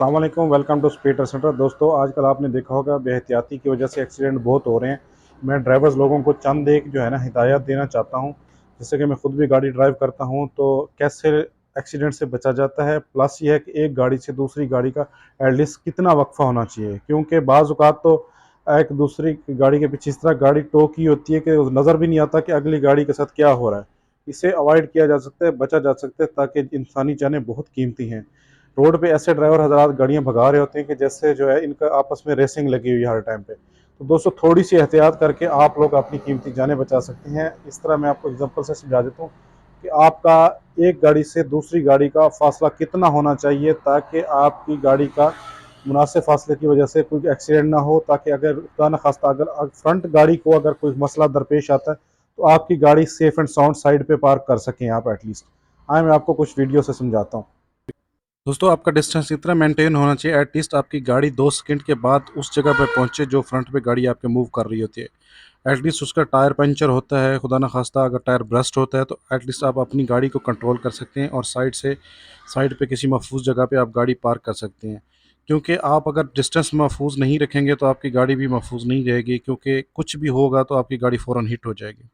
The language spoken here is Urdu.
السلام علیکم، ویلکم ٹو اسپیڈ سینٹر۔ دوستو، آج کل آپ نے دیکھا ہوگا بے احتیاطی کی وجہ سے ایکسیڈنٹ بہت ہو رہے ہیں۔ میں ڈرائیورز لوگوں کو چند ایک جو ہے نا ہدایات دینا چاہتا ہوں، جیسے کہ میں خود بھی گاڑی ڈرائیو کرتا ہوں تو کیسے ایکسیڈنٹ سے بچا جاتا ہے، پلس یہ ہے کہ ایک گاڑی سے دوسری گاڑی کا ایٹ لیسٹ کتنا وقفہ ہونا چاہیے، کیونکہ بعض اوقات تو ایک دوسری گاڑی کے پیچھے اس طرح گاڑی ٹو کی ہوتی ہے کہ نظر بھی نہیں آتا کہ اگلی گاڑی کے ساتھ کیا ہو رہا ہے۔ اسے اوائڈ کیا جا سکتا ہے، بچا جا سکتا ہے، تاکہ انسانی جانیں بہت قیمتی ہیں۔ روڈ پہ ایسے ڈرائیور حضرات گاڑیاں بھگا رہے ہوتے ہیں کہ جیسے جو ہے ان کا آپس میں ریسنگ لگی ہوئی ہے ہر ٹائم پہ۔ تو دوستو، تھوڑی سی احتیاط کر کے آپ لوگ اپنی قیمتی جانیں بچا سکتے ہیں۔ اس طرح میں آپ کو اگزامپل سے سمجھا دیتا ہوں کہ آپ کا ایک گاڑی سے دوسری گاڑی کا فاصلہ کتنا ہونا چاہیے تاکہ آپ کی گاڑی کا مناسب فاصلے کی وجہ سے کوئی ایکسیڈنٹ نہ ہو، تاکہ اگر خدا نخواستہ اگر فرنٹ گاڑی کو اگر کوئی مسئلہ درپیش آتا ہے تو آپ کی گاڑی سیف اینڈ ساؤنڈ سائڈ پہ پارک کر سکیں آپ ایٹ لیسٹ۔ آئے میں آپ کو کچھ ویڈیو سے سمجھاتا ہوں۔ دوستو، آپ کا ڈسٹینس اتنا مینٹین ہونا چاہیے ایٹ لیسٹ آپ کی گاڑی 2 سیکنڈ کے بعد اس جگہ پہ پہنچے جو فرنٹ پہ گاڑی آپ کے موو کر رہی ہوتی ہے۔ ایٹ لیسٹ اس کا ٹائر پنچر ہوتا ہے، خدا نخواستہ اگر ٹائر برسٹ ہوتا ہے تو ایٹ لیسٹ آپ اپنی گاڑی کو کنٹرول کر سکتے ہیں اور سائڈ پہ کسی محفوظ جگہ پہ آپ گاڑی پارک کر سکتے ہیں، کیونکہ آپ اگر ڈسٹینس محفوظ نہیں رکھیں گے تو آپ کی گاڑی بھی محفوظ نہیں رہے گی، کیونکہ کچھ بھی ہوگا تو آپ کی گاڑی فوراً ہٹ ہو جائے گی۔